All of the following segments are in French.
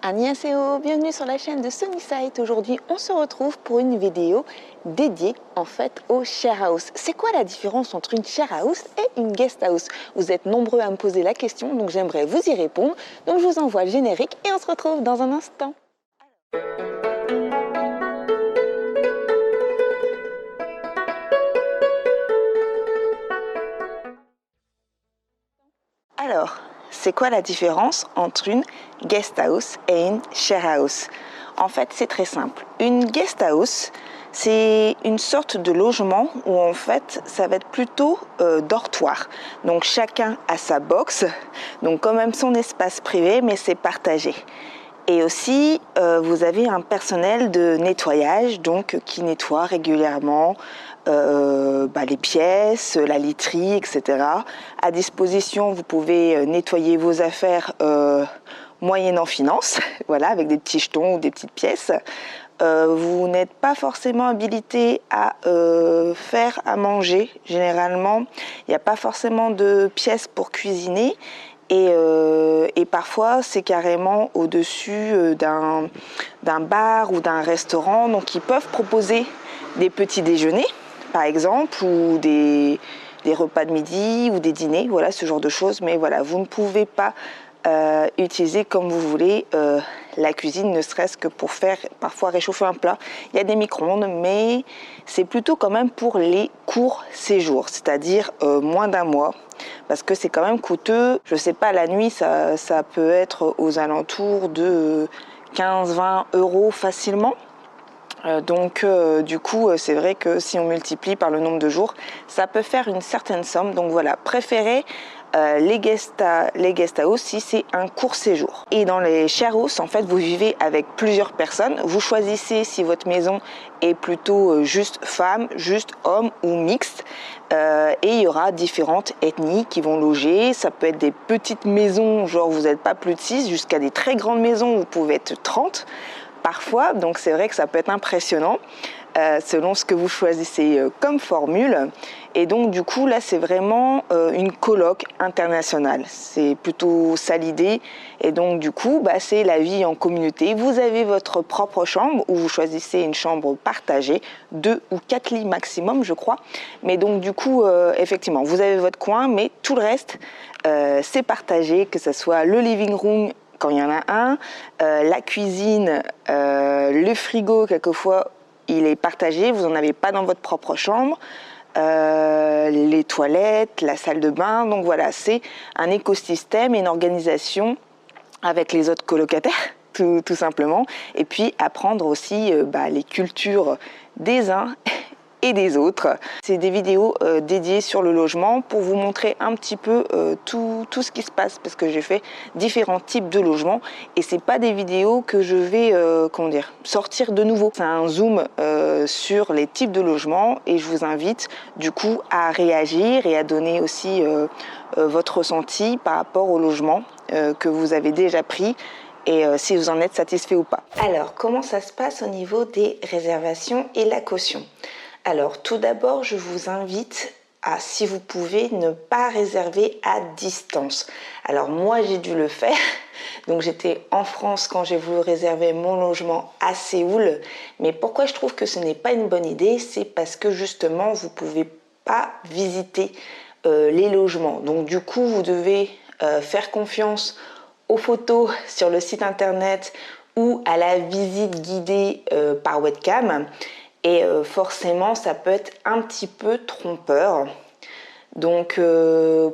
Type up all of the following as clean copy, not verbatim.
Annyeonghaseyo, bienvenue sur la chaîne de Sunnyside. Aujourd'hui, on se retrouve pour une vidéo dédiée en fait au share house. C'est quoi la différence entre une share house et une guest house? Vous êtes nombreux à me poser la question, donc j'aimerais vous y répondre. Donc je vous envoie le générique et on se retrouve dans un instant. Alors, c'est quoi la différence entre une guest house et une share house? En fait, c'est très simple. Une guest house, c'est une sorte de logement où en fait, ça va être plutôt dortoir. Donc chacun a sa box, donc quand même son espace privé, mais c'est partagé. Et aussi, vous avez un personnel de nettoyage, donc qui nettoie régulièrement les pièces, la literie, etc. À disposition, vous pouvez nettoyer vos affaires moyennant finance, voilà, avec des petits jetons ou des petites pièces. Vous n'êtes pas forcément habilité à faire à manger. Généralement, il n'y a pas forcément de pièces pour cuisiner. Et parfois, c'est carrément au-dessus d'un bar ou d'un restaurant. Donc, ils peuvent proposer des petits déjeuners, par exemple, ou des repas de midi ou des dîners, voilà, ce genre de choses. Mais voilà, vous ne pouvez pas utiliser comme vous voulez la cuisine, ne serait-ce que pour faire parfois réchauffer un plat. Il y a des micro-ondes, mais c'est plutôt quand même pour les courts séjours, c'est-à-dire moins d'un mois, parce que c'est quand même coûteux. Je sais pas, la nuit, ça peut être aux alentours de 15-20 € facilement. Du coup, c'est vrai que si on multiplie par le nombre de jours, ça peut faire une certaine somme. Donc voilà, préférez les guest house si c'est un court séjour. Et dans les share house, en fait, vous vivez avec plusieurs personnes. Vous choisissez si votre maison est plutôt juste femme, juste homme ou mixte. Et il y aura différentes ethnies qui vont loger. Ça peut être des petites maisons, genre vous n'êtes pas plus de 6, jusqu'à des très grandes maisons où vous pouvez être 30. Parfois, donc c'est vrai que ça peut être impressionnant selon ce que vous choisissez comme formule. Et donc du coup là c'est vraiment une coloc internationale. C'est plutôt ça l'idée. Et donc du coup c'est la vie en communauté. Vous avez votre propre chambre où vous choisissez une chambre partagée, 2 ou 4 lits maximum je crois. Mais donc du coup effectivement vous avez votre coin, mais tout le reste c'est partagé, que ce soit le living room quand il y en a un, la cuisine, le frigo, quelquefois, il est partagé, vous n'en avez pas dans votre propre chambre, les toilettes, la salle de bain. Donc voilà, c'est un écosystème et une organisation avec les autres colocataires, tout simplement. Et puis apprendre aussi les cultures des uns et des autres. C'est des vidéos dédiées sur le logement pour vous montrer un petit peu tout ce qui se passe, parce que j'ai fait différents types de logements et c'est pas des vidéos que je vais sortir de nouveau. C'est un zoom sur les types de logements et je vous invite du coup à réagir et à donner aussi votre ressenti par rapport au logement que vous avez déjà pris et si vous en êtes satisfait ou pas. Alors, comment ça se passe au niveau des réservations et la caution? Alors, tout d'abord, je vous invite à, si vous pouvez, ne pas réserver à distance. Alors, moi, j'ai dû le faire. Donc, j'étais en France quand j'ai voulu réserver mon logement à Séoul. Mais pourquoi je trouve que ce n'est pas une bonne idée? C'est parce que, justement, vous ne pouvez pas visiter les logements. Donc, du coup, vous devez faire confiance aux photos sur le site internet ou à la visite guidée par webcam. Et forcément, ça peut être un petit peu trompeur. Donc,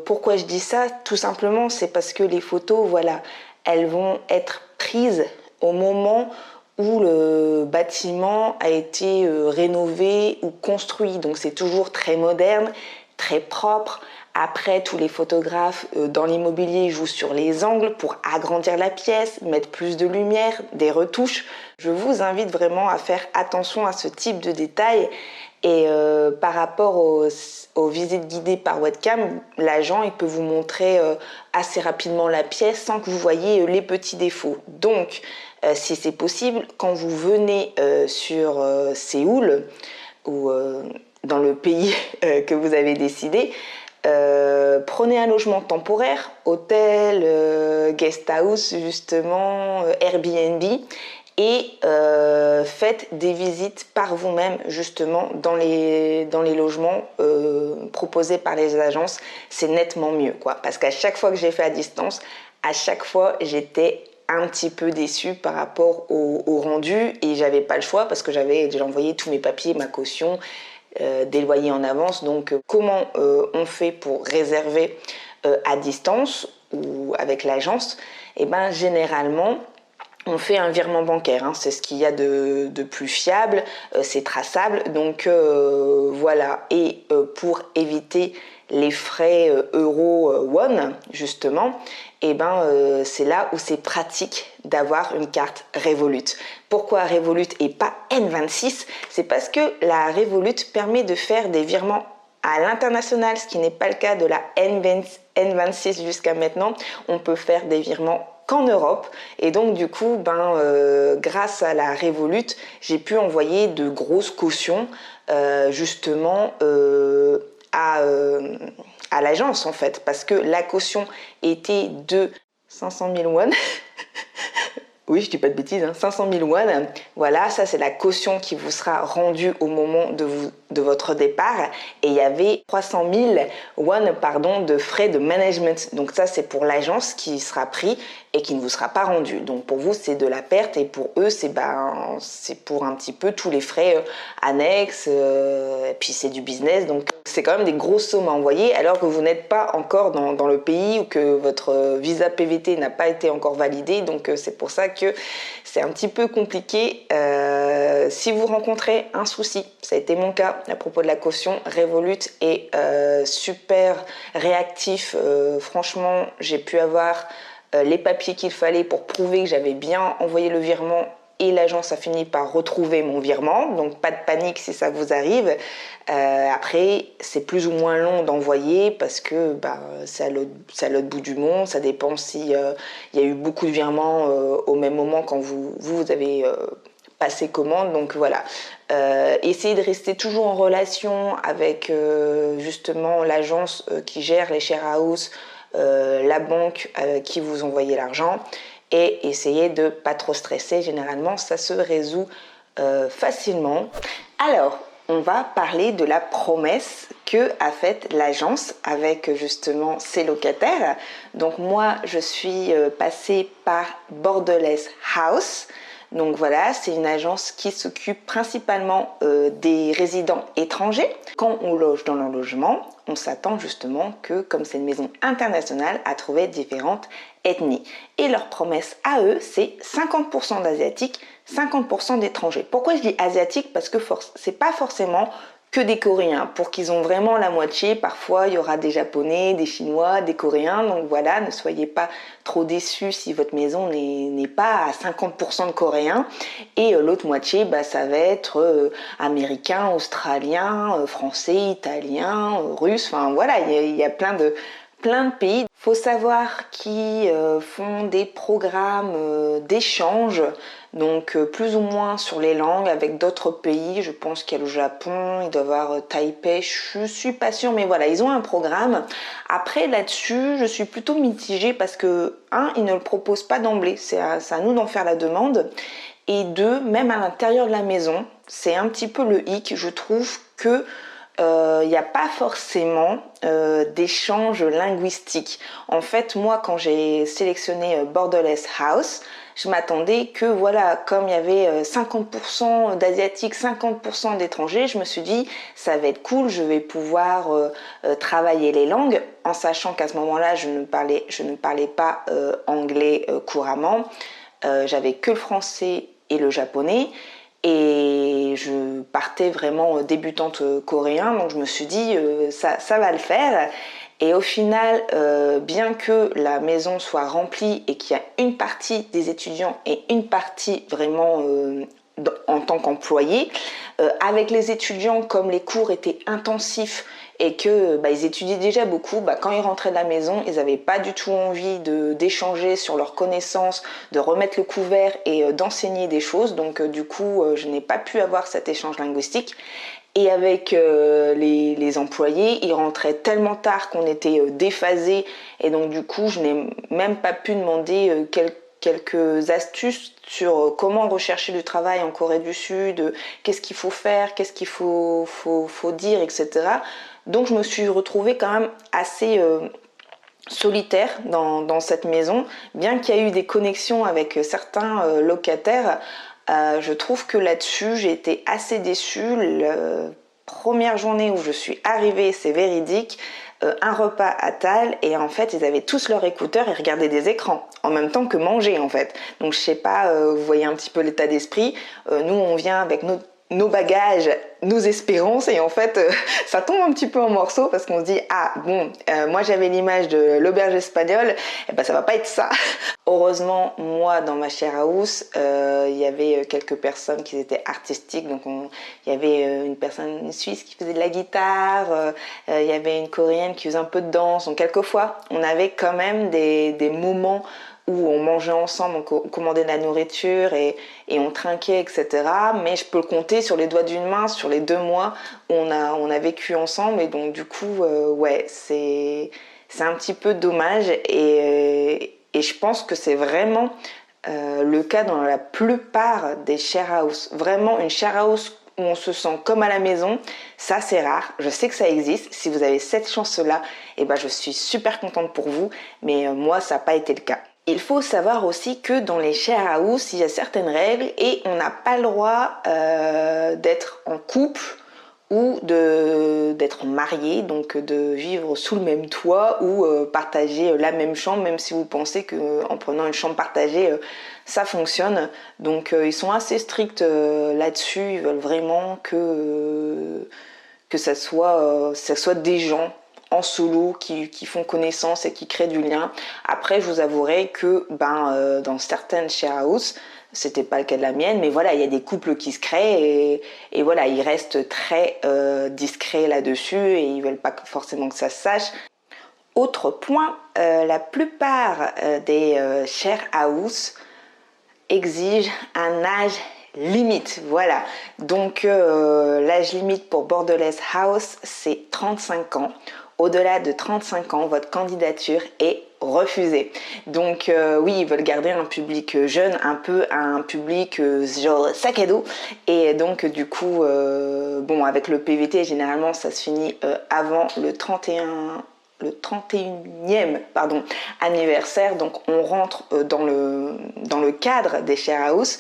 pourquoi je dis ça? Tout simplement, c'est parce que les photos, voilà, elles vont être prises au moment où le bâtiment a été rénové ou construit. Donc, c'est toujours très moderne, très propre. Après, tous les photographes dans l'immobilier jouent sur les angles pour agrandir la pièce, mettre plus de lumière, des retouches. Je vous invite vraiment à faire attention à ce type de détails. Et par rapport aux visites guidées par webcam, l'agent il peut vous montrer assez rapidement la pièce sans que vous voyez les petits défauts. Donc, si c'est possible, quand vous venez sur Séoul ou dans le pays que vous avez décidé, prenez un logement temporaire, hôtel, guest house justement, Airbnb, et faites des visites par vous-même justement dans les logements proposés par les agences. C'est nettement mieux, quoi, parce qu'à chaque fois que j'ai fait à distance, à chaque fois j'étais un petit peu déçue par rapport au rendu, et j'avais pas le choix parce que j'avais déjà envoyé tous mes papiers, ma caution, des loyers en avance. Donc comment on fait pour réserver à distance ou avec l'agence? Et ben généralement on fait un virement bancaire, hein. C'est ce qu'il y a de plus fiable, c'est traçable, donc voilà. Et pour éviter les frais euro won justement, et ben c'est là où c'est pratique d'avoir une carte Revolut. Pourquoi Revolut et pas N26? C'est parce que la Revolut permet de faire des virements à l'international, ce qui n'est pas le cas de la N26 jusqu'à maintenant. On peut faire des virements qu'en Europe, et donc du coup grâce à la Revolut, j'ai pu envoyer de grosses cautions justement à l'agence, en fait, parce que la caution était de 500 000 won. Oui, je dis pas de bêtises, hein. 500 000 won. Voilà, ça c'est la caution qui vous sera rendue au moment de votre départ. Et il y avait 300 000 won, pardon, de frais de management. Donc ça c'est pour l'agence qui sera pris et qui ne vous sera pas rendu. Donc pour vous c'est de la perte, et pour eux c'est pour un petit peu tous les frais annexes. Et puis c'est du business, donc c'est quand même des grosses sommes à envoyer alors que vous n'êtes pas encore dans le pays, ou que votre visa PVT n'a pas été encore validé. Donc c'est pour ça que c'est un petit peu compliqué. Si vous rencontrez un souci, ça a été mon cas à propos de la caution, Revolut est super réactif. Franchement, j'ai pu avoir les papiers qu'il fallait pour prouver que j'avais bien envoyé le virement, et l'agence a fini par retrouver mon virement. Donc pas de panique si ça vous arrive. Après, c'est plus ou moins long d'envoyer parce que c'est à l'autre bout du monde. Ça dépend si y a eu beaucoup de virements au même moment quand vous avez passé commande. Donc voilà, essayez de rester toujours en relation avec justement l'agence qui gère les share house, la banque qui vous envoyez l'argent, et essayez de pas trop stresser. Généralement ça se résout facilement. Alors on va parler de la promesse que a faite l'agence avec justement ses locataires. Donc moi je suis passée par Borderless House. Donc voilà, c'est une agence qui s'occupe principalement des résidents étrangers. Quand on loge dans leur logement, on s'attend justement que, comme c'est une maison internationale, à trouver différentes ethnies. Et leur promesse à eux, c'est 50% d'asiatiques, 50% d'étrangers. Pourquoi je dis asiatiques? Parce que c'est pas forcément que des Coréens. Pour qu'ils ont vraiment la moitié, parfois il y aura des Japonais, des Chinois, des Coréens. Donc voilà, ne soyez pas trop déçus si votre maison n'est pas à 50% de Coréens. Et l'autre moitié, ça va être américain, australien, français, italien, russe. Enfin voilà, il y a plein de pays. Il faut savoir qu'ils font des programmes d'échange, donc plus ou moins sur les langues avec d'autres pays. Je pense qu'il y a le Japon, il doit y avoir Taipei, je suis pas sûre, mais voilà, ils ont un programme. Après là-dessus, je suis plutôt mitigée parce que ils ne le proposent pas d'emblée, c'est à nous d'en faire la demande. Et deux, même à l'intérieur de la maison, c'est un petit peu le hic. Je trouve que il n'y a pas forcément d'échange linguistique. En fait, moi, quand j'ai sélectionné Borderless House, je m'attendais que, voilà, comme il y avait 50% d'asiatiques, 50% d'étrangers, je me suis dit, ça va être cool, je vais pouvoir travailler les langues, en sachant qu'à ce moment-là, je ne parlais pas anglais couramment. J'avais que le français et le japonais. Et je partais vraiment débutante coréen, donc je me suis dit ça va le faire. Et au final, bien que la maison soit remplie et qu'il y a une partie des étudiants et une partie vraiment en tant qu'employés, avec les étudiants, comme les cours étaient intensifs et que ils étudiaient déjà beaucoup, quand ils rentraient de la maison, ils n'avaient pas du tout envie d'échanger sur leurs connaissances, de remettre le couvert et d'enseigner des choses. Donc du coup, je n'ai pas pu avoir cet échange linguistique. Et avec les employés, ils rentraient tellement tard qu'on était déphasés. Et donc du coup, je n'ai même pas pu demander quelques astuces sur comment rechercher du travail en Corée du Sud, qu'est-ce qu'il faut faire, qu'est-ce qu'il faut dire, etc. Donc je me suis retrouvée quand même assez solitaire dans cette maison. Bien qu'il y ait eu des connexions avec certains locataires, je trouve que là-dessus, j'ai été assez déçue. La première journée où je suis arrivée, c'est véridique, un repas à table et en fait, ils avaient tous leurs écouteurs et regardaient des écrans en même temps que manger en fait. Donc je sais pas, vous voyez un petit peu l'état d'esprit. Nous, on vient avec nos bagages, nos espérances et en fait ça tombe un petit peu en morceaux parce qu'on se dit ah bon moi j'avais l'image de l'auberge espagnole et ben ça va pas être ça. Heureusement moi dans ma share house il y avait quelques personnes qui étaient artistiques, donc il y avait une personne suisse qui faisait de la guitare, il y avait une coréenne qui faisait un peu de danse, donc quelquefois on avait quand même des moments où on mangeait ensemble, on commandait de la nourriture et on trinquait, etc. Mais je peux le compter sur les doigts d'une main, sur les 2 mois où on a vécu ensemble. Et donc du coup, ouais, c'est un petit peu dommage. Et je pense que c'est vraiment le cas dans la plupart des share house. Vraiment une share house où on se sent comme à la maison, ça c'est rare. Je sais que ça existe. Si vous avez cette chance-là, eh ben, je suis super contente pour vous. Mais moi, ça n'a pas été le cas. Il faut savoir aussi que dans les share house, il y a certaines règles et on n'a pas le droit d'être en couple ou d'être marié, donc de vivre sous le même toit ou partager la même chambre, même si vous pensez qu'en prenant une chambre partagée, ça fonctionne. Donc ils sont assez stricts là-dessus, ils veulent vraiment que ça soit des gens en solo qui font connaissance et qui créent du lien. Après, je vous avouerai que dans certaines share house, c'était pas le cas de la mienne, mais voilà, il y a des couples qui se créent et voilà, ils restent très discrets là-dessus et ils veulent pas forcément que ça se sache. Autre point, la plupart des share house exigent un âge limite, voilà. Donc l'âge limite pour Borderless House, c'est 35 ans. Au-delà de 35 ans, votre candidature est refusée. Donc oui, ils veulent garder un public jeune, un peu un public genre sac à dos. Et donc du coup, bon, avec le PVT, généralement, ça se finit avant le 31e anniversaire, donc on rentre dans le cadre des share house.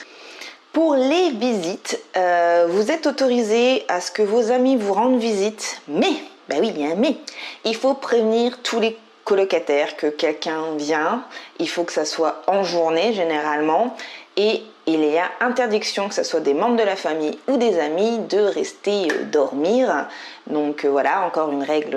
Pour les visites, vous êtes autorisé à ce que vos amis vous rendent visite, mais, bah oui, il y a un mais, il faut prévenir tous les colocataires que quelqu'un vient, il faut que ça soit en journée généralement, et il y a interdiction, que ce soit des membres de la famille ou des amis, de rester dormir. Donc voilà, encore une règle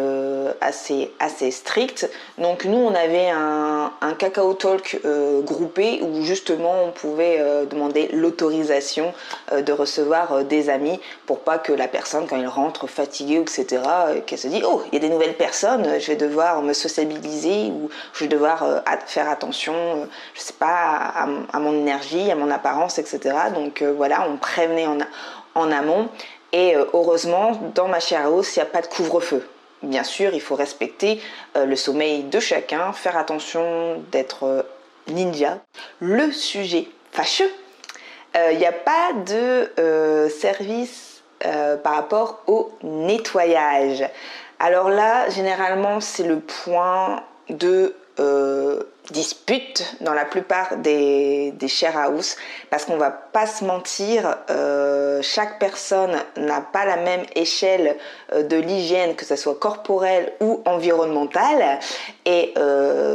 assez stricte. Donc nous, on avait un Kakao Talk groupé où justement on pouvait demander l'autorisation de recevoir des amis pour pas que la personne, quand elle rentre fatiguée, etc., qu'elle se dise « Oh, il y a des nouvelles personnes, je vais devoir me sociabiliser ou je vais devoir faire attention, je sais pas, à mon énergie, à mon apparence, etc. » Donc voilà, on prévenait en amont. Et heureusement, dans ma share house, il n'y a pas de couvre-feu. Bien sûr, il faut respecter le sommeil de chacun, faire attention d'être ninja. Le sujet fâcheux, il n'y a pas de service par rapport au nettoyage. Alors là, généralement, c'est le point de dispute dans la plupart des share house, parce qu'on va pas se mentir, chaque personne n'a pas la même échelle de l'hygiène, que ce soit corporelle ou environnementale, et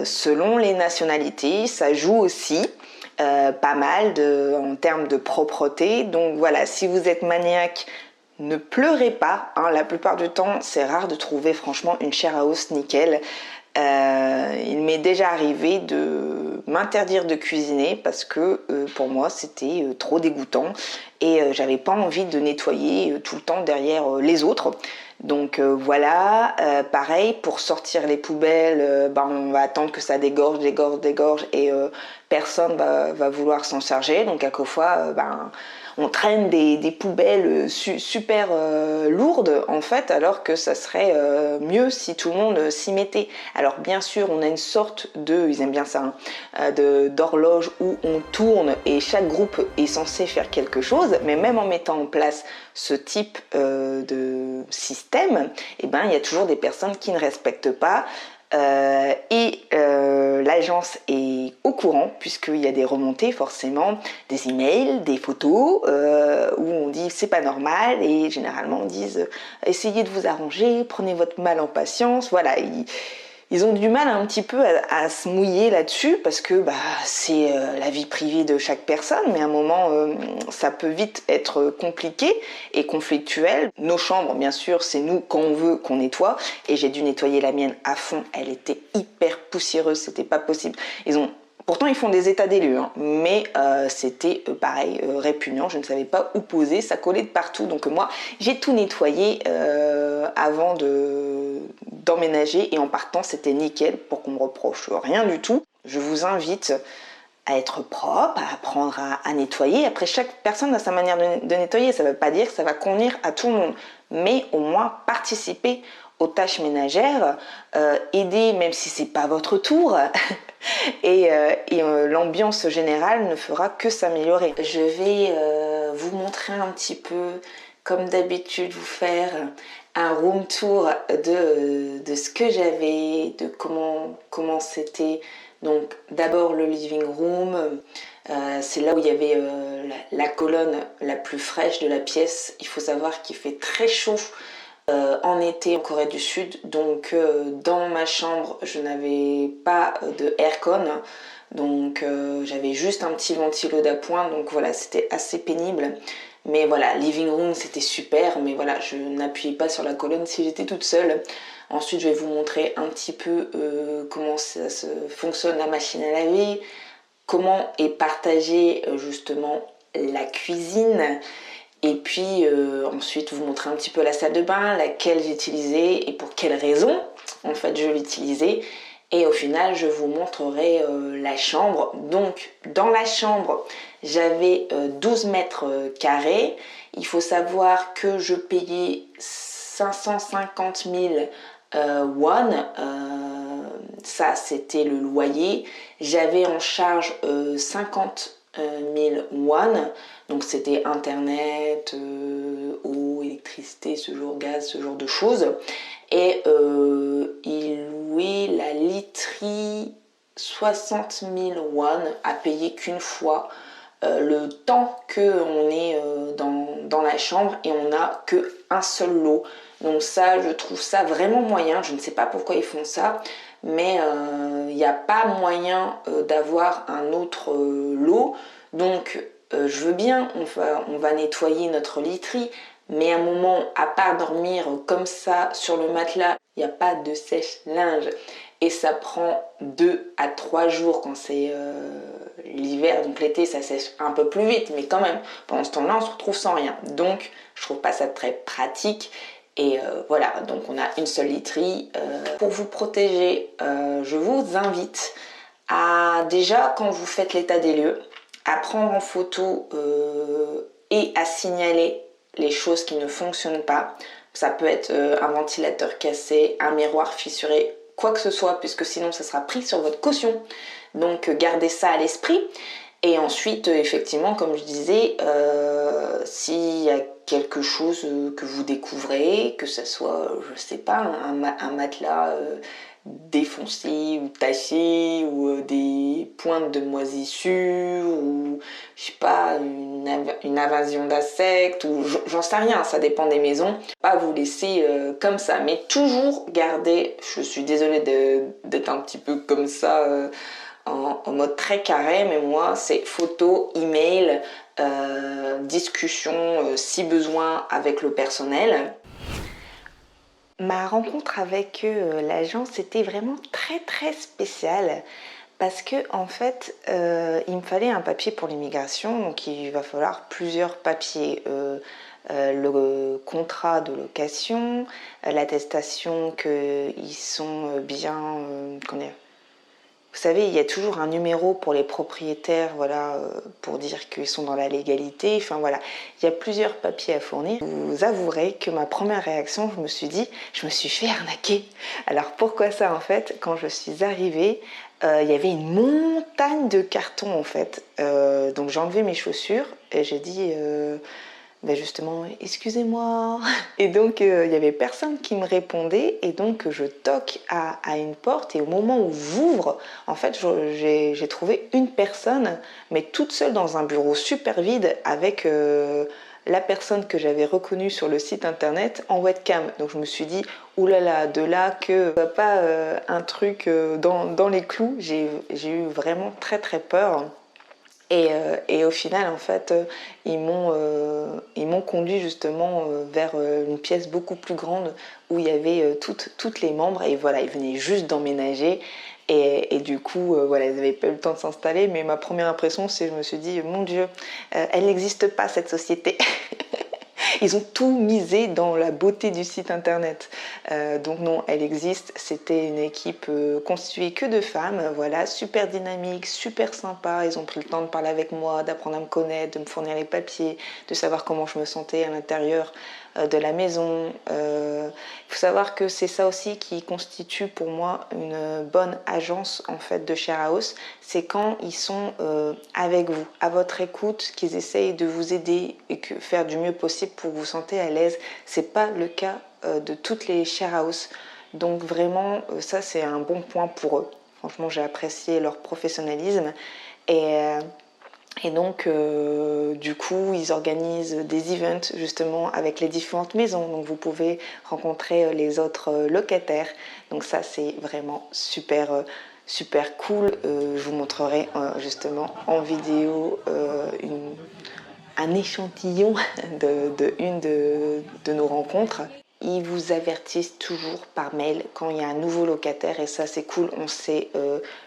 selon les nationalités, ça joue aussi pas mal en termes de propreté. Donc voilà, si vous êtes maniaque, ne pleurez pas, hein, la plupart du temps c'est rare de trouver franchement une share house nickel. Il m'est déjà arrivé de m'interdire de cuisiner parce que pour moi c'était trop dégoûtant et j'avais pas envie de nettoyer tout le temps derrière les autres. Donc voilà, pareil, pour sortir les poubelles, on va attendre que ça dégorge et personne va vouloir s'en charger. Donc quelquefois, on traîne des poubelles super lourdes en fait, alors que ça serait mieux si tout le monde s'y mettait. Alors bien sûr, on a une sorte ils aiment bien ça, hein, d'horloge où on tourne et chaque groupe est censé faire quelque chose, mais même en mettant en place ce type de système, il y a toujours des personnes qui ne respectent pas. L'agence est au courant puisqu'il y a des remontées forcément, des emails, des photos où on dit c'est pas normal et généralement on dit essayez de vous arranger, prenez votre mal en patience. Voilà, ils ont du mal un petit peu à se mouiller là-dessus parce que c'est la vie privée de chaque personne, mais à un moment ça peut vite être compliqué et conflictuel. Nos chambres, bien sûr, c'est nous quand on veut qu'on nettoie, et j'ai dû nettoyer la mienne à fond, elle était hyper poussiéreuse, c'était pas possible. Pourtant, ils font des états des lieux, hein, mais c'était pareil, répugnant. Je ne savais pas où poser, ça collait de partout. Donc moi, j'ai tout nettoyé avant d'emménager, et en partant, c'était nickel pour qu'on me reproche rien du tout. Je vous invite à être propre, à apprendre à nettoyer. Après, chaque personne a sa manière de nettoyer. Ça ne veut pas dire que ça va convenir à tout le monde, mais au moins participer aux tâches ménagères, aider même si c'est pas votre tour et l'ambiance générale ne fera que s'améliorer. Je vais vous montrer un petit peu, comme d'habitude, vous faire un room tour de ce que j'avais, de comment c'était. Donc d'abord le living room, c'est là où il y avait la colonne la plus fraîche de la pièce. Il faut savoir qu'il fait très chaud en été en Corée du Sud, donc dans ma chambre je n'avais pas de aircon, donc j'avais juste un petit ventilo d'appoint, donc voilà, c'était assez pénible. Mais voilà, living room c'était super, mais voilà, je n'appuyais pas sur la colonne si j'étais toute seule. Ensuite je vais vous montrer un petit peu comment ça fonctionne la machine à laver, comment est partagée justement la cuisine. Et puis ensuite vous montrer un petit peu la salle de bain, laquelle j'utilisais et pour quelles raisons en fait je l'utilisais. Et au final je vous montrerai la chambre. Donc dans la chambre j'avais 12 mètres carrés. Il faut savoir que je payais 550 000 won. Ça c'était le loyer. J'avais en charge 50 000 won. Donc c'était internet, eau, électricité, gaz, ce genre de choses. Et il louait la literie 60 000 won à payer qu'une fois. Le temps qu'on est dans la chambre, et on n'a qu'un seul lot. Donc ça, je trouve ça vraiment moyen. Je ne sais pas pourquoi ils font ça, mais il n'y a pas moyen d'avoir un autre lot. Donc je veux bien, on va nettoyer notre literie, mais à un moment, à part dormir comme ça sur le matelas, il n'y a pas de sèche-linge. Et ça prend 2 à 3 jours quand c'est l'hiver. Donc l'été, ça sèche un peu plus vite, mais quand même, pendant ce temps-là, on se retrouve sans rien. Donc je trouve pas ça très pratique. Et voilà, donc on a une seule literie. Pour vous protéger, je vous invite à, déjà, quand vous faites l'état des lieux, à prendre en photo et à signaler les choses qui ne fonctionnent pas. Ça peut être un ventilateur cassé, un miroir fissuré, quoi que ce soit, puisque sinon ça sera pris sur votre caution. Donc gardez ça à l'esprit. Et ensuite, effectivement, comme je disais, s'il y a quelque chose que vous découvrez, que ce soit, je sais pas, un matelas défoncé ou taché, ou des pointes de moisissure, ou je sais pas, une invasion d'insectes, ou j'en sais rien, ça dépend des maisons. Pas vous laisser comme ça, mais toujours garder, je suis désolée d'être un petit peu comme ça, en mode très carré, mais moi c'est photo, email, discussion si besoin avec le personnel. Ma rencontre avec l'agence était vraiment très spéciale parce que en fait il me fallait un papier pour l'immigration, donc il va falloir plusieurs papiers. le contrat de location, l'attestation qu'ils sont bien... vous savez, il y a toujours un numéro pour les propriétaires, voilà, pour dire qu'ils sont dans la légalité. Enfin voilà, il y a plusieurs papiers à fournir. Vous avouerez que ma première réaction, je me suis dit, je me suis fait arnaquer. Alors pourquoi ça en fait? Quand je suis arrivée, il y avait une montagne de cartons en fait. Donc j'ai enlevé mes chaussures et j'ai dit... ben justement, excusez-moi. Et donc, il n'y avait personne qui me répondait. Et donc, je toque à une porte. Et au moment où j'ouvre, en fait, j'ai trouvé une personne, mais toute seule dans un bureau super vide avec la personne que j'avais reconnue sur le site internet en webcam. Donc, je me suis dit, oulala, de là que pas un truc dans les clous. J'ai eu vraiment très très peur. Et au final, en fait, ils m'ont conduit justement vers une pièce beaucoup plus grande où il y avait toutes les membres. Et voilà, ils venaient juste d'emménager. Et du coup, voilà, ils n'avaient pas eu le temps de s'installer. Mais ma première impression, c'est que je me suis dit, mon Dieu, elle n'existe pas cette société. Ils ont tout misé dans la beauté du site internet. Donc non, elle existe. C'était une équipe constituée que de femmes, voilà, super dynamique, super sympa. Ils ont pris le temps de parler avec moi, d'apprendre à me connaître, de me fournir les papiers, de savoir comment je me sentais à l'intérieur de la maison. Il faut savoir que c'est ça aussi qui constitue pour moi une bonne agence en fait de share house. C'est quand ils sont avec vous, à votre écoute, qu'ils essayent de vous aider et faire du mieux possible pour que vous vous sentez à l'aise. C'est pas le cas de toutes les share house. Donc vraiment, ça c'est un bon point pour eux. Franchement, j'ai apprécié leur professionnalisme et donc, du coup, ils organisent des events justement avec les différentes maisons. Donc, vous pouvez rencontrer les autres locataires. Donc, ça, c'est vraiment super, super cool. Je vous montrerai justement en vidéo un échantillon de nos rencontres. Ils vous avertissent toujours par mail quand il y a un nouveau locataire et ça c'est cool, on sait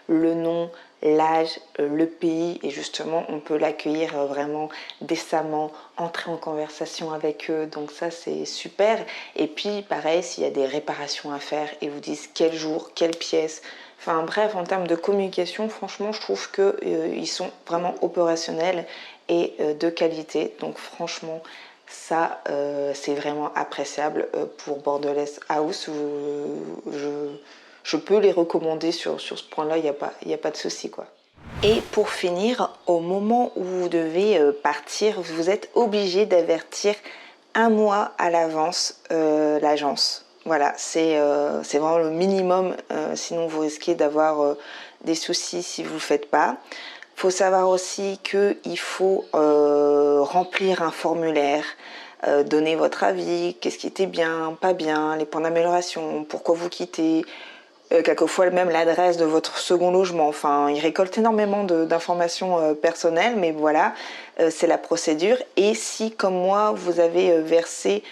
le nom, l'âge, le pays et justement on peut l'accueillir vraiment décemment, entrer en conversation avec eux, donc ça c'est super. Et puis pareil, s'il y a des réparations à faire, ils vous disent quel jour, quelle pièce. Enfin bref, en termes de communication, franchement je trouve qu'ils sont vraiment opérationnels et de qualité, donc franchement ça, c'est vraiment appréciable pour Borderless House. Je peux les recommander sur ce point-là, il n'y a pas de souci, quoi. Et pour finir, au moment où vous devez partir, vous êtes obligé d'avertir un mois à l'avance l'agence. Voilà, c'est vraiment le minimum, sinon vous risquez d'avoir des soucis si vous ne le faites pas. Il faut savoir aussi qu'il faut remplir un formulaire, donner votre avis, qu'est-ce qui était bien, pas bien, les points d'amélioration, pourquoi vous quittez, quelquefois même l'adresse de votre second logement. Enfin, ils récoltent énormément d'informations personnelles, mais voilà, c'est la procédure. Et si, comme moi, vous avez versé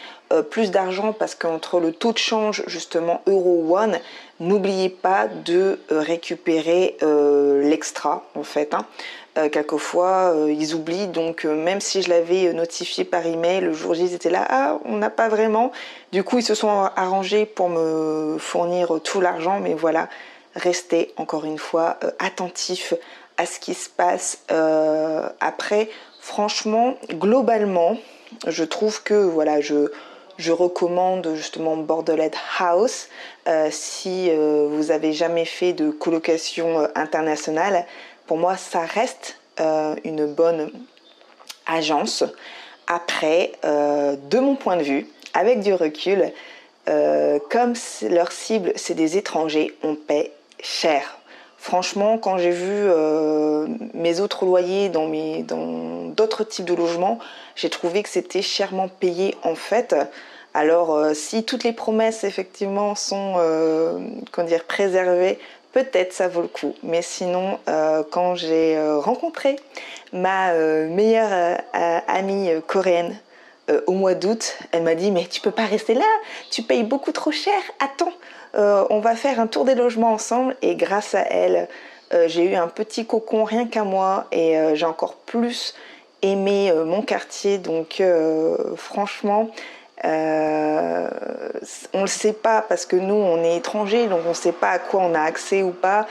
plus d'argent parce qu'entre le taux de change, justement, euro-one, n'oubliez pas de récupérer l'extra, en fait. Quelquefois, ils oublient, donc même si je l'avais notifié par email, le jour J, ils étaient là, ah, on n'a pas vraiment. Du coup, ils se sont arrangés pour me fournir tout l'argent, mais voilà, restez encore une fois attentifs à ce qui se passe après. Franchement, globalement, je trouve que voilà, je recommande justement Borderless House si vous avez jamais fait de colocation internationale. Pour moi, ça reste une bonne agence. Après, de mon point de vue, avec du recul, comme leur cible, c'est des étrangers, on paie cher. Franchement, quand j'ai vu mes autres loyers dans d'autres types de logements, j'ai trouvé que c'était chèrement payé en fait. Alors, si toutes les promesses effectivement sont préservées, peut-être ça vaut le coup. Mais sinon, quand j'ai rencontré ma meilleure amie coréenne au mois d'août, elle m'a dit « Mais tu peux pas rester là, tu payes beaucoup trop cher, attends, on va faire un tour des logements ensemble. » Et grâce à elle, j'ai eu un petit cocon rien qu'à moi et j'ai encore plus aimé mon quartier. Donc franchement, on le sait pas parce que nous on est étrangers, donc on sait pas à quoi on a accès ou pas.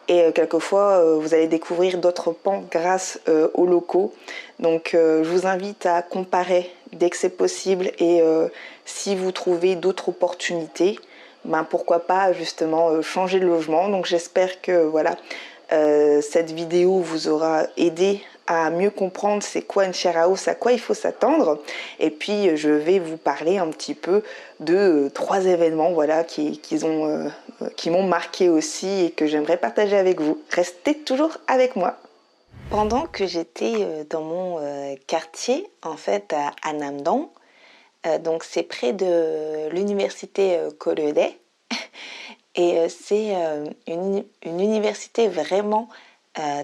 Et quelquefois, vous allez découvrir d'autres pans grâce aux locaux. Donc, je vous invite à comparer dès que c'est possible. Et si vous trouvez d'autres opportunités, ben, pourquoi pas justement changer de logement. Donc, j'espère que voilà, cette vidéo vous aura aidé à mieux comprendre c'est quoi une share house, à quoi il faut s'attendre. Et puis je vais vous parler un petit peu de 3 événements voilà, qui m'ont marqué aussi et que j'aimerais partager avec vous. Restez toujours avec moi. Pendant que j'étais dans mon quartier, en fait à Namdong, donc c'est près de l'université Koreodae, et c'est une université vraiment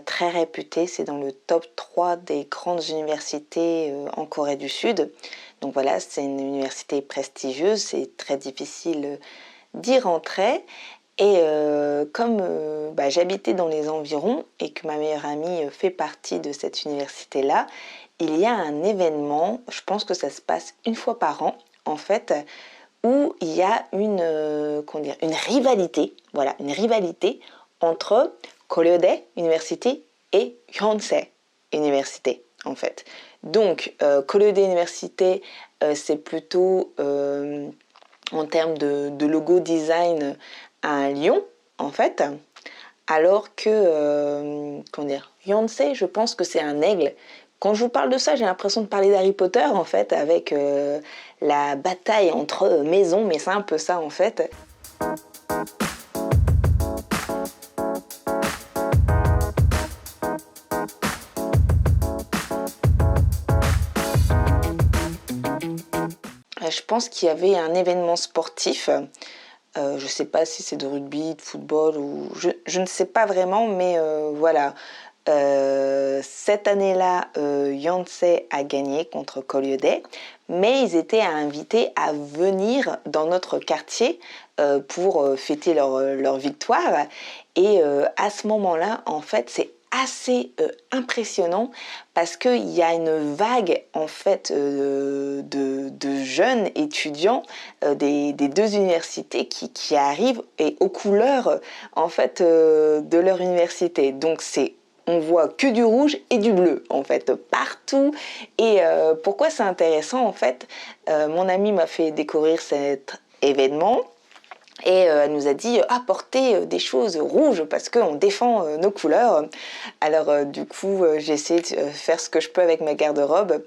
très réputée. C'est dans le top 3 des grandes universités en Corée du Sud. Donc voilà, c'est une université prestigieuse, c'est très difficile d'y rentrer. Et comme j'habitais dans les environs et que ma meilleure amie fait partie de cette université-là, il y a un événement, je pense que ça se passe une fois par an en fait, où il y a une rivalité, voilà, une rivalité entre Koreodae Université et Yonsei Université en fait. Donc Koreodae Université, c'est plutôt en termes de logo design un lion en fait, alors que Yonsei, je pense que c'est un aigle. Quand je vous parle de ça, j'ai l'impression de parler d'Harry Potter en fait, avec la bataille entre maisons, mais c'est un peu ça en fait. Je pense qu'il y avait un événement sportif. Je ne sais pas si c'est de rugby, de football, ou je ne sais pas vraiment, mais voilà. Cette année-là, Yonsei a gagné contre Koreodae, mais ils étaient invités à venir dans notre quartier pour fêter leur victoire. Et à ce moment-là, en fait, c'est assez impressionnant parce qu'il y a une vague en fait de jeunes étudiants des 2 universités qui arrivent et aux couleurs en fait de leur université. Donc on voit que du rouge et du bleu en fait partout. Et pourquoi c'est intéressant en fait, mon ami m'a fait découvrir cet événement. Et elle nous a dit apportez des choses rouges parce qu'on défend nos couleurs. Alors du coup j'ai essayé de faire ce que je peux avec ma garde-robe.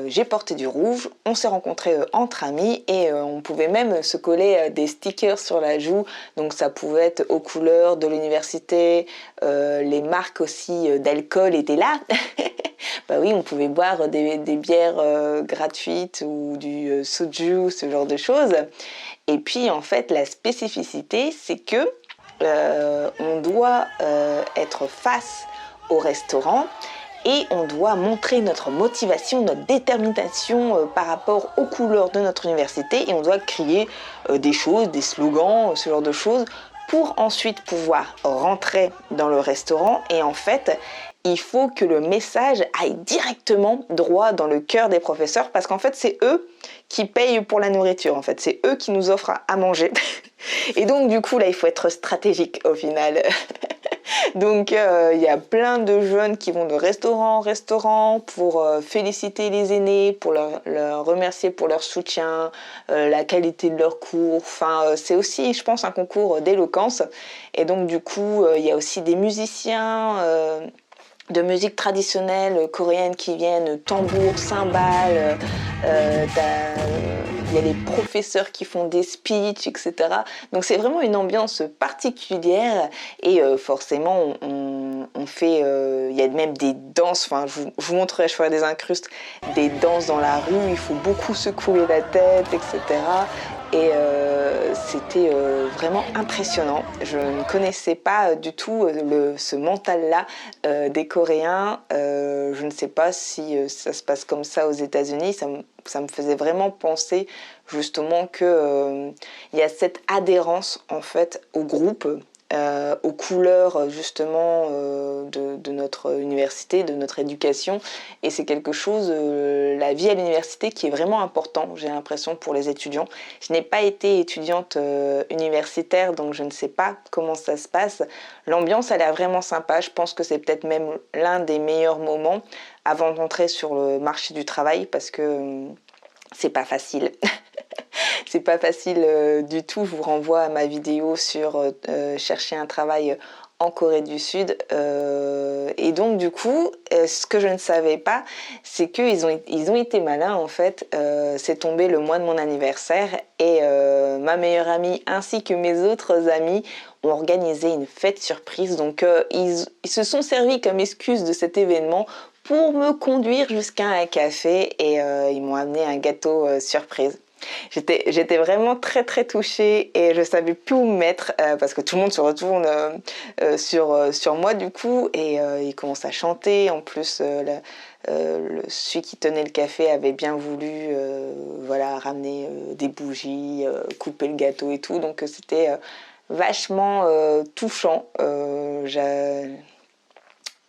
J'ai porté du rouge, on s'est rencontrés entre amis et on pouvait même se coller des stickers sur la joue. Donc ça pouvait être aux couleurs de l'université, les marques aussi d'alcool étaient là. Bah oui, on pouvait boire des bières gratuites ou du soju, ce genre de choses. Et puis en fait, la spécificité, c'est que on doit être face au restaurant et on doit montrer notre motivation, notre détermination par rapport aux couleurs de notre université et on doit crier des choses, des slogans, ce genre de choses pour ensuite pouvoir rentrer dans le restaurant. Et en fait, il faut que le message aille directement droit dans le cœur des professeurs parce qu'en fait, c'est eux qui payent pour la nourriture. En fait, c'est eux qui nous offrent à manger. Et donc, du coup, là, il faut être stratégique au final. Donc, il y a plein de jeunes qui vont de restaurant en restaurant pour féliciter les aînés, pour leur remercier pour leur soutien, la qualité de leurs cours. Enfin, c'est aussi, je pense, un concours d'éloquence. Et donc, du coup, il y a aussi des musiciens de musique traditionnelle coréenne qui viennent, tambour, cymbales, il y a les professeurs qui font des speeches, etc. Donc c'est vraiment une ambiance particulière et forcément on fait, il y a même des danses, enfin je vous montrerai, je ferai des incrustes, des danses dans la rue, il faut beaucoup secouer la tête, etc. Et c'était vraiment impressionnant. Je ne connaissais pas du tout ce mental-là des Coréens. Je ne sais pas si ça se passe comme ça aux États-Unis. Ça me faisait vraiment penser justement que il y a cette adhérence en fait au groupe aux couleurs justement de notre université, de notre éducation. Et c'est quelque chose, la vie à l'université, qui est vraiment important, j'ai l'impression, pour les étudiants. Je n'ai pas été étudiante universitaire, donc je ne sais pas comment ça se passe. L'ambiance a l'air vraiment sympa. Je pense que c'est peut-être même l'un des meilleurs moments avant d'entrer sur le marché du travail, parce que c'est pas facile. C'est pas facile du tout. Je vous renvoie à ma vidéo sur chercher un travail en Corée du Sud. Et donc du coup, ce que je ne savais pas, c'est qu'ils ont été malins en fait. C'est tombé le mois de mon anniversaire et ma meilleure amie ainsi que mes autres amis ont organisé une fête surprise. Donc ils se sont servis comme excuse de cet événement pour me conduire jusqu'à un café et ils m'ont amené un gâteau surprise. J'étais vraiment très très touchée et je savais plus où me mettre parce que tout le monde se retourne sur moi du coup et il commence à chanter. En plus, celui qui tenait le café avait bien voulu voilà, ramener des bougies, couper le gâteau et tout. Donc c'était vachement touchant.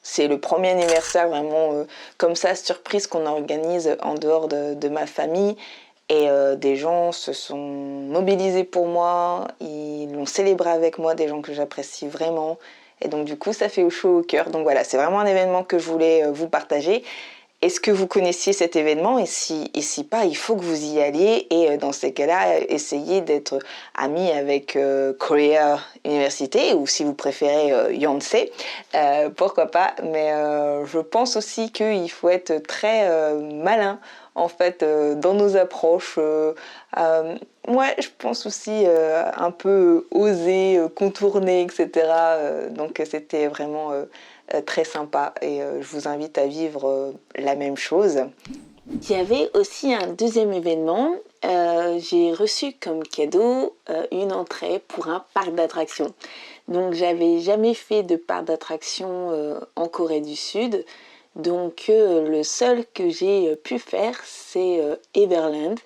C'est le premier anniversaire vraiment comme ça, surprise, qu'on organise en dehors de ma famille. Et des gens se sont mobilisés pour moi, ils l'ont célébré avec moi, des gens que j'apprécie vraiment. Et donc du coup, ça fait chaud au cœur. Donc voilà, c'est vraiment un événement que je voulais vous partager. Est-ce que vous connaissiez cet événement? Et si pas, il faut que vous y alliez. Et dans ces cas-là, essayez d'être amis avec Korea Université, ou si vous préférez Yonsei, pourquoi pas. Mais je pense aussi qu'il faut être très malin en fait dans nos approches. Moi, je pense aussi un peu oser, contourner, etc. Donc c'était vraiment très sympa et je vous invite à vivre la même chose. Il y avait aussi un deuxième événement. J'ai reçu comme cadeau une entrée pour un parc d'attractions. Donc j'avais jamais fait de parc d'attractions en Corée du Sud. Donc le seul que j'ai pu faire, c'est Everland.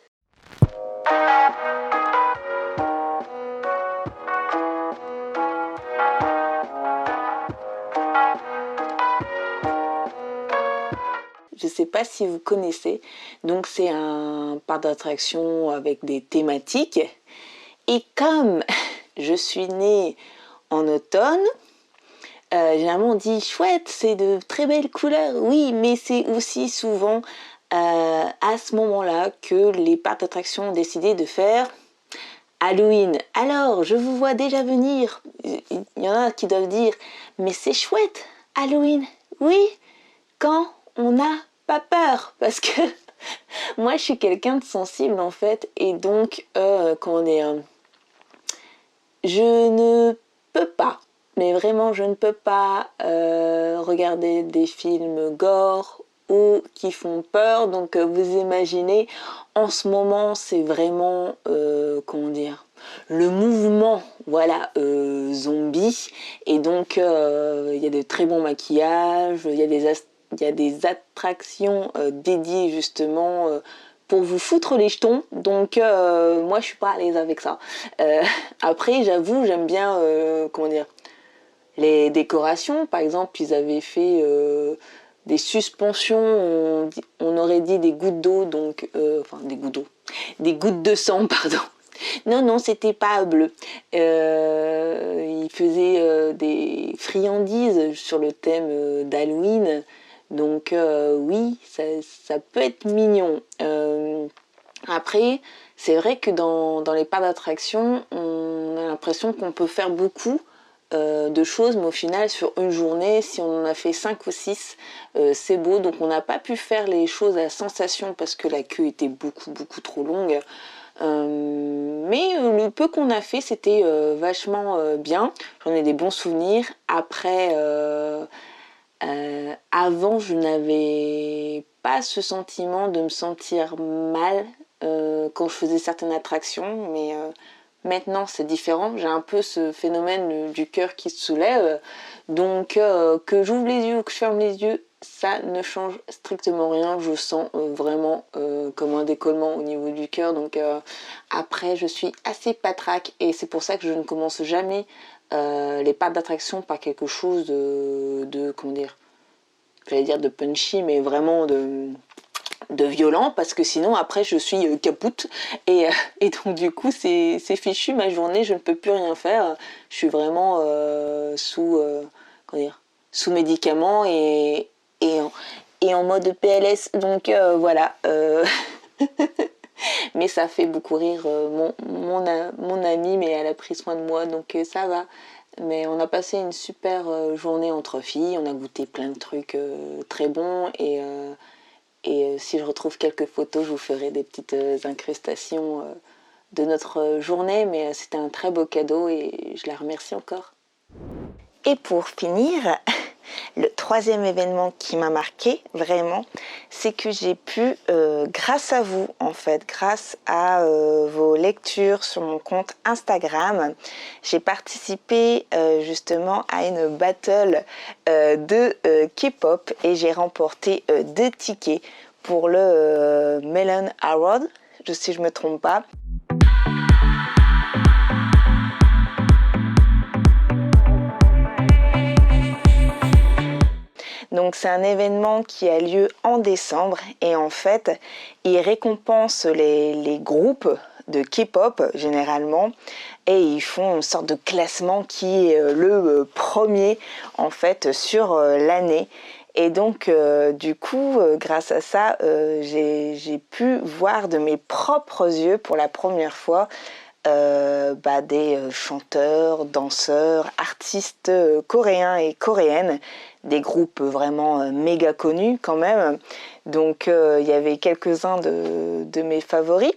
Je ne sais pas si vous connaissez. Donc c'est un parc d'attractions avec des thématiques. Et comme je suis née en automne, généralement on dit chouette, c'est de très belles couleurs. Oui, mais c'est aussi souvent à ce moment-là que les parcs d'attractions ont décidé de faire Halloween. Alors, je vous vois déjà venir. Il y en a qui doivent dire, mais c'est chouette, Halloween. Oui, quand on n'a pas peur. Parce que moi, je suis quelqu'un de sensible en fait. Et donc, comment dire, je ne peux pas, mais vraiment, je ne peux pas regarder des films gore ou qui font peur. Donc, vous imaginez, en ce moment, c'est vraiment, comment dire, le mouvement, voilà, zombie. Et donc, il y a de très bons maquillages, il y a des attractions dédiées justement pour vous foutre les jetons. Donc, moi, je suis pas à l'aise avec ça. Après, j'avoue, j'aime bien, comment dire, les décorations. Par exemple, ils avaient fait des suspensions, on aurait dit des gouttes d'eau, donc, enfin, des gouttes d'eau, des gouttes de sang, pardon. Non, non, c'était pas bleu. Ils faisaient des friandises sur le thème d'Halloween. Donc oui, ça peut être mignon. Après, c'est vrai que dans les parcs d'attractions, on a l'impression qu'on peut faire beaucoup de choses, mais au final, sur une journée, si on en a fait 5 ou 6, c'est beau. Donc on n'a pas pu faire les choses à sensation parce que la queue était beaucoup, beaucoup trop longue. Mais le peu qu'on a fait, c'était vachement bien. J'en ai des bons souvenirs. Après, avant, je n'avais pas ce sentiment de me sentir mal quand je faisais certaines attractions, mais maintenant c'est différent. J'ai un peu ce phénomène du cœur qui se soulève. Donc que j'ouvre les yeux ou que je ferme les yeux, ça ne change strictement rien. Je sens vraiment comme un décollement au niveau du cœur. Donc après, je suis assez patraque et c'est pour ça que je ne commence jamais les parcs d'attraction par quelque chose de comment dire, j'allais dire de punchy, mais vraiment de violent, parce que sinon après je suis capoute et donc du coup c'est fichu ma journée, je ne peux plus rien faire, je suis vraiment comment dire, sous médicaments et, en, et en mode PLS, donc voilà. Mais ça fait beaucoup rire mon amie, mais elle a pris soin de moi, donc ça va. Mais on a passé une super journée entre filles, on a goûté plein de trucs très bons et si je retrouve quelques photos, je vous ferai des petites incrustations de notre journée, mais c'était un très beau cadeau et je la remercie encore. Et pour finir, le troisième événement qui m'a marqué vraiment, c'est que j'ai pu, grâce à vous en fait, grâce à vos lectures sur mon compte Instagram, j'ai participé justement à une battle de K-pop et j'ai remporté 2 tickets pour le Melon Award, si je ne me trompe pas. Donc c'est un événement qui a lieu en décembre et en fait il récompense les groupes de K-pop généralement et ils font une sorte de classement qui est le premier en fait sur l'année. Et donc du coup grâce à ça j'ai pu voir de mes propres yeux pour la première fois des chanteurs, danseurs, artistes coréens et coréennes, des groupes vraiment méga connus quand même. Donc il y avait quelques-uns de mes favoris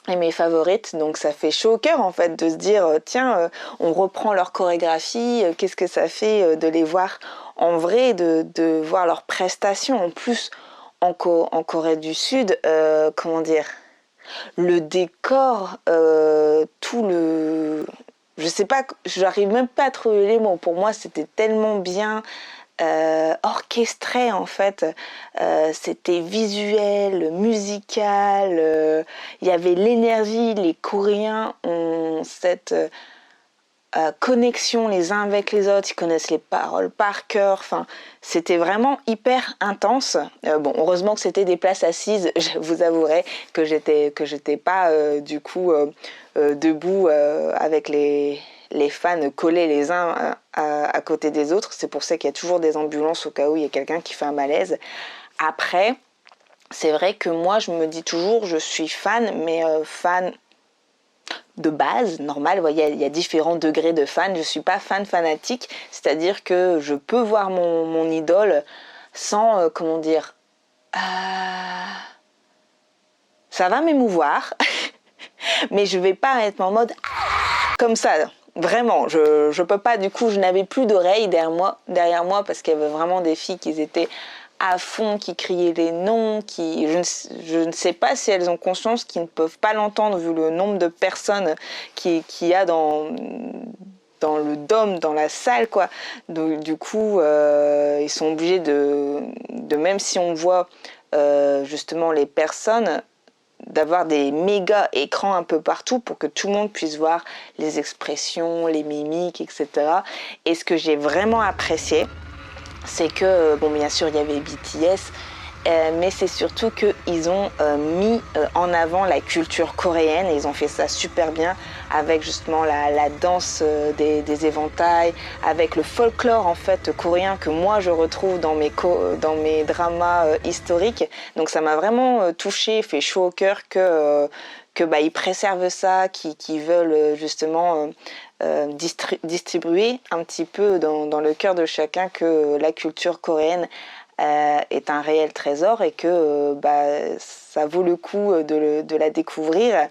et mes favorites, donc ça fait chaud au cœur en fait de se dire tiens on reprend leur chorégraphie, qu'est-ce que ça fait de les voir en vrai, de voir leurs prestations en plus en Corée du Sud, comment dire, le décor, tout le... Je sais pas, j'arrive même pas à trouver les mots. Pour moi, c'était tellement bien orchestré en fait. C'était visuel, musical. Il y avait l'énergie. Les Coréens ont cette connexion les uns avec les autres, ils connaissent les paroles par cœur, enfin, c'était vraiment hyper intense. Bon, heureusement que c'était des places assises, je vous avouerai que j'étais pas du coup debout avec les fans collés les uns à côté des autres. C'est pour ça qu'il y a toujours des ambulances au cas où il y a quelqu'un qui fait un malaise. Après, c'est vrai que moi je me dis toujours je suis fan, mais fan de base, normal, il y a différents degrés de fan. Je ne suis pas fan fanatique, c'est-à-dire que je peux voir mon idole sans, comment dire, ça va m'émouvoir, mais je ne vais pas être en mode comme ça. Vraiment, je peux pas, du coup, je n'avais plus d'oreilles derrière moi parce qu'il y avait vraiment des filles qui étaient à fond, qui criaient les noms, je ne sais pas si elles ont conscience qu'ils ne peuvent pas l'entendre vu le nombre de personnes qu'il y a dans le dôme, dans la salle, quoi. Donc, du coup, ils sont obligés même si on voit justement les personnes, d'avoir des méga écrans un peu partout pour que tout le monde puisse voir les expressions, les mimiques, etc. Et ce que j'ai vraiment apprécié, c'est que, bon, bien sûr, il y avait BTS, mais c'est surtout qu'ils ont mis en avant la culture coréenne et ils ont fait ça super bien avec justement la danse des éventails, avec le folklore en fait coréen que moi je retrouve dans mes dramas historiques. Donc ça m'a vraiment touchée, fait chaud au cœur que ils préservent ça, qu'ils veulent justement distribuer un petit peu dans le cœur de chacun que la culture coréenne est un réel trésor et que ça vaut le coup de la découvrir.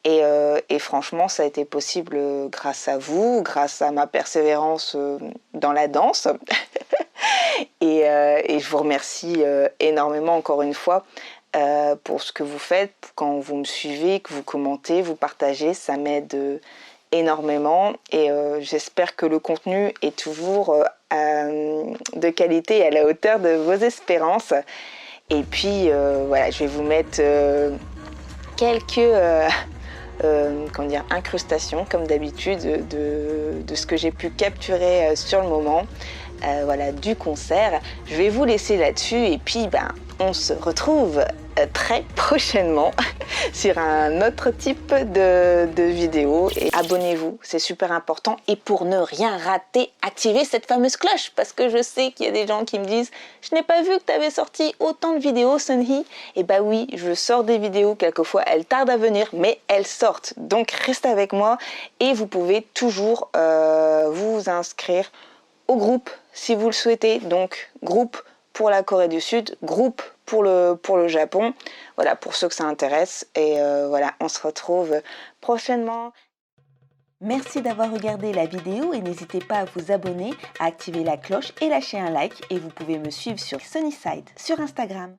Et franchement, ça a été possible grâce à vous, grâce à ma persévérance dans la danse. et je vous remercie énormément encore une fois pour ce que vous faites, quand vous me suivez, que vous commentez, vous partagez, ça m'aide énormément et j'espère que le contenu est toujours de qualité et à la hauteur de vos espérances. Et puis voilà, je vais vous mettre quelques comment dire, incrustations comme d'habitude de ce que j'ai pu capturer sur le moment. Voilà, du concert. Je vais vous laisser là-dessus et puis on se retrouve très prochainement sur un autre type de vidéo. Et abonnez-vous, c'est super important. Et pour ne rien rater, activez cette fameuse cloche parce que je sais qu'il y a des gens qui me disent « Je n'ai pas vu que tu avais sorti autant de vidéos, Sunhee ». Et bah oui, je sors des vidéos, quelquefois elles tardent à venir, mais elles sortent. Donc restez avec moi et vous pouvez toujours vous inscrire au groupe si vous le souhaitez, donc groupe pour la Corée du Sud, groupe pour le Japon, voilà, pour ceux que ça intéresse, et voilà, on se retrouve prochainement. Merci d'avoir regardé la vidéo et n'hésitez pas à vous abonner, à activer la cloche et lâcher un like, et vous pouvez me suivre sur Sunnyside sur Instagram.